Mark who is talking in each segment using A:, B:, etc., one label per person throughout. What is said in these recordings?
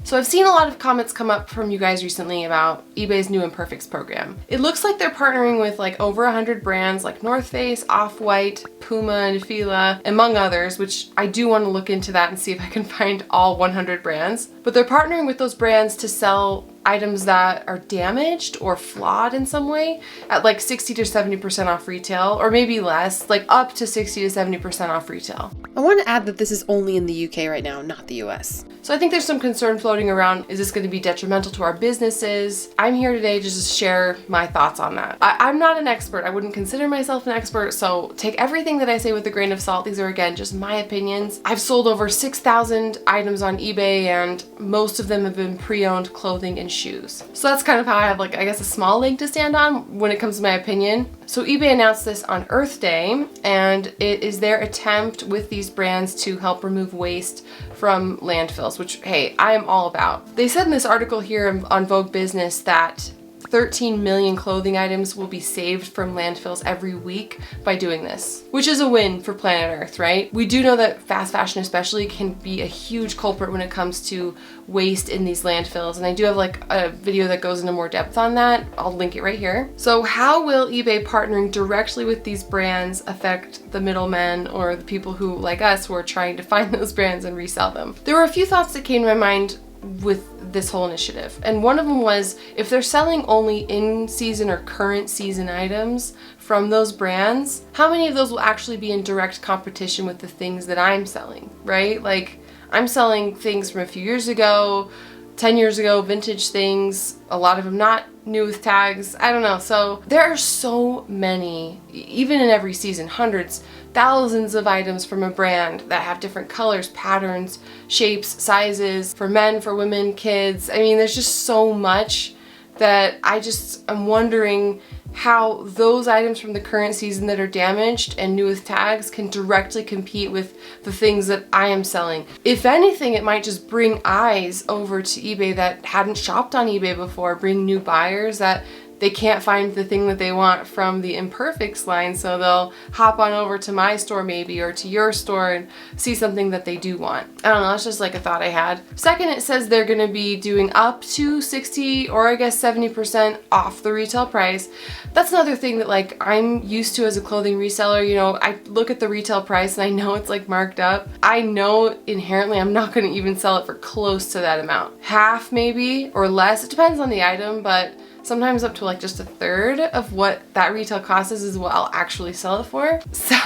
A: So I've seen a lot of comments come up from you guys recently about eBay's new Imperfects program. It looks like they're partnering with like over 100 brands like North Face, Off-White, Puma, and Fila, among others, which I do want to look into that and see if I can find all 100 brands. But they're partnering with those brands to sell items that are damaged or flawed in some way at like 60 to 70% off retail, or maybe less, like up to 60 to 70% off retail.
B: I want to add that this is only in the UK right now, not the US.
A: So I think there's some concern floating around. Is this going to be detrimental to our businesses? I'm here today to just share my thoughts on that. I'm not an expert. I wouldn't consider myself an expert, so take everything that I say with a grain of salt. These are, again, just my opinions. I've sold over 6,000 items on eBay, and most of them have been pre-owned clothing and shoes. So that's kind of how I have, like, I guess a small leg to stand on when it comes to my opinion. So eBay announced this on Earth Day, and it is their attempt with these brands to help remove waste from landfills, which, hey, I am all about. They said in this article here on Vogue Business that 13 million clothing items will be saved from landfills every week by doing this, which is a win for planet Earth, right? We do know that fast fashion especially can be a huge culprit when it comes to waste in these landfills, and I do have like a video that goes into more depth on that. I'll link it right here. So how will eBay partnering directly with these brands affect the middlemen or the people who, like us, who are trying to find those brands and resell them? There were a few thoughts that came to my mind with this whole initiative, and one of them was, if they're selling only in-season or current season items from those brands, how many of those will actually be in direct competition with the things that I'm selling, right? Like, I'm selling things from a few years ago, 10 years ago, vintage things, a lot of them not new with tags, I don't know. So there are so many, even in every season, hundreds, thousands of items from a brand that have different colors, patterns, shapes, sizes, for men, for women, kids. I mean, there's just so much that I'm wondering how those items from the current season that are damaged and new with tags can directly compete with the things that I am selling. If anything, it might just bring eyes over to eBay that hadn't shopped on eBay before, bring new buyers that they can't find the thing that they want from the Imperfects line, so they'll hop on over to my store maybe, or to your store, and see something that they do want. I don't know, that's just like a thought I had. Second, it says they're gonna be doing up to 60 or I guess 70% off the retail price. That's another thing that like I'm used to as a clothing reseller. You know, I look at the retail price and I know it's like marked up. I know inherently I'm not gonna even sell it for close to that amount. Half maybe, or less, it depends on the item, but sometimes up to like just a third of what that retail cost is what I'll actually sell it for. So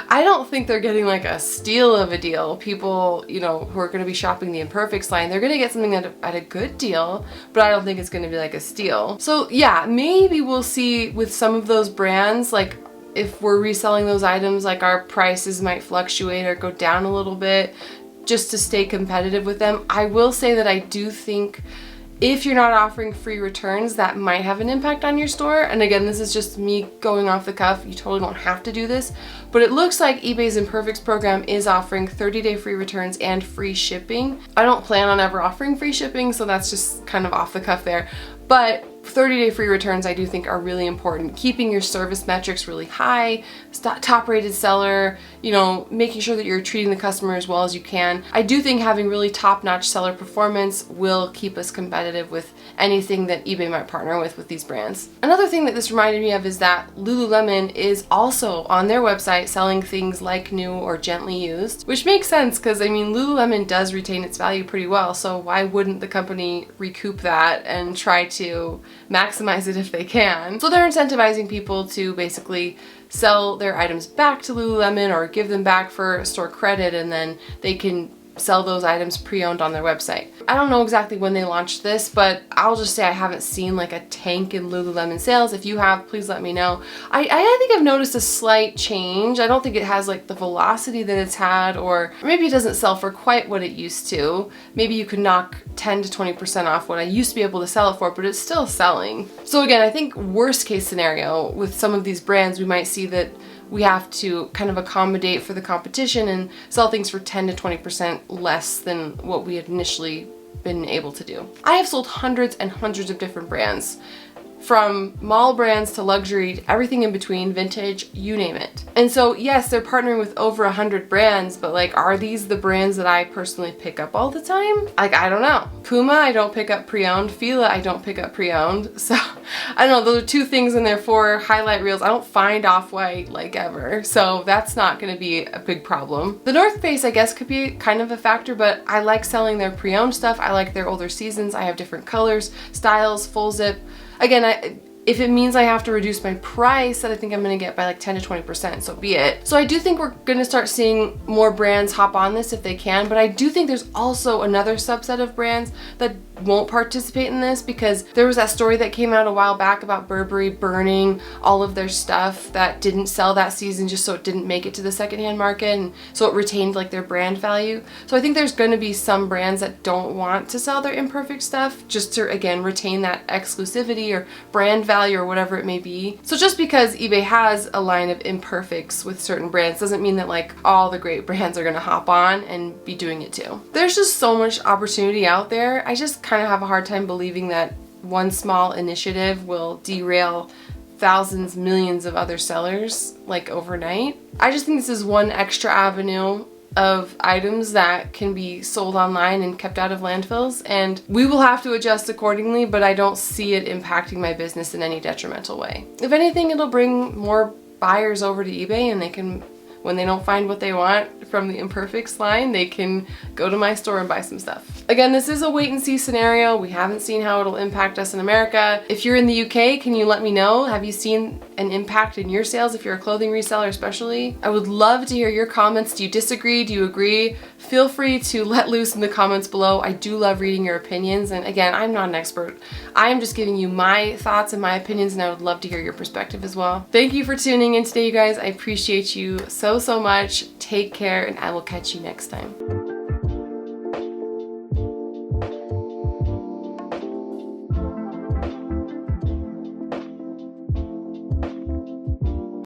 A: I don't think they're getting like a steal of a deal. People, you know, who are going to be shopping the Imperfects line, they're going to get something at a good deal, but I don't think it's going to be like a steal. So yeah, maybe we'll see with some of those brands, like if we're reselling those items, like our prices might fluctuate or go down a little bit just to stay competitive with them. I will say that I do think if you're not offering free returns, that might have an impact on your store. And again, this is just me going off the cuff. You totally don't have to do this. But it looks like eBay's Imperfects program is offering 30-day free returns and free shipping. I don't plan on ever offering free shipping, so that's just kind of off the cuff there. But 30-day free returns I do think are really important. Keeping your service metrics really high, top rated seller, you know, making sure that you're treating the customer as well as you can. I do think having really top-notch seller performance will keep us competitive with anything that eBay might partner with these brands. Another thing that this reminded me of is that Lululemon is also on their website selling things like new or gently used, which makes sense because I mean Lululemon does retain its value pretty well, so why wouldn't the company recoup that and try to maximize it if they can? So they're incentivizing people to basically sell their items back to Lululemon or give them back for store credit, and then they can sell those items pre-owned on their website. I don't know exactly when they launched this, but I'll just say I haven't seen like a tank in Lululemon sales. If you have, please let me know. I think I've noticed a slight change. I don't think it has like the velocity that it's had, or maybe it doesn't sell for quite what it used to. Maybe you could knock 10 to 20% off what I used to be able to sell it for, but it's still selling. So again, I think worst case scenario with some of these brands, we might see that we have to kind of accommodate for the competition and sell things for 10 to 20% less than what we had initially been able to do. I have sold hundreds and hundreds of different brands from mall brands to luxury, everything in between, vintage, you name it. And so yes, they're partnering with over 100 brands, but like, are these the brands that I personally pick up all the time? Like, I don't know. Puma, I don't pick up pre-owned. Fila, I don't pick up pre-owned. So I don't know, those are two things in there for highlight reels. I don't find Off-White like ever, so that's not gonna be a big problem. The North Face, I guess, could be kind of a factor, but I like selling their pre-owned stuff. I like their older seasons. I have different colors, styles, full zip. Again, if it means I have to reduce my price that I think I'm gonna get by like 10 to 20%, so be it. So I do think we're gonna start seeing more brands hop on this if they can, but I do think there's also another subset of brands that won't participate in this, because there was that story that came out a while back about Burberry burning all of their stuff that didn't sell that season just so it didn't make it to the secondhand market, and so it retained like their brand value. So I think there's going to be some brands that don't want to sell their Imperfect stuff just to, again, retain that exclusivity or brand value or whatever it may be. So just because eBay has a line of Imperfects with certain brands doesn't mean that like all the great brands are going to hop on and be doing it too. There's just so much opportunity out there. I just kind of have a hard time believing that one small initiative will derail thousands, millions of other sellers like overnight. I just think this is one extra avenue of items that can be sold online and kept out of landfills, and we will have to adjust accordingly, but I don't see it impacting my business in any detrimental way. If anything, it'll bring more buyers over to eBay, and they can, when they don't find what they want from the Imperfects line, they can go to my store and buy some stuff. Again, this is a wait and see scenario. We haven't seen how it'll impact us in America. If you're in the UK, can you let me know? Have you seen an impact in your sales if you're a clothing reseller especially? I would love to hear your comments. Do you disagree? Do you agree? Feel free to let loose in the comments below. I do love reading your opinions. And again, I'm not an expert. I am just giving you my thoughts and my opinions, and I would love to hear your perspective as well. Thank you for tuning in today, you guys. I appreciate you so much. Take care, and I will catch you next time.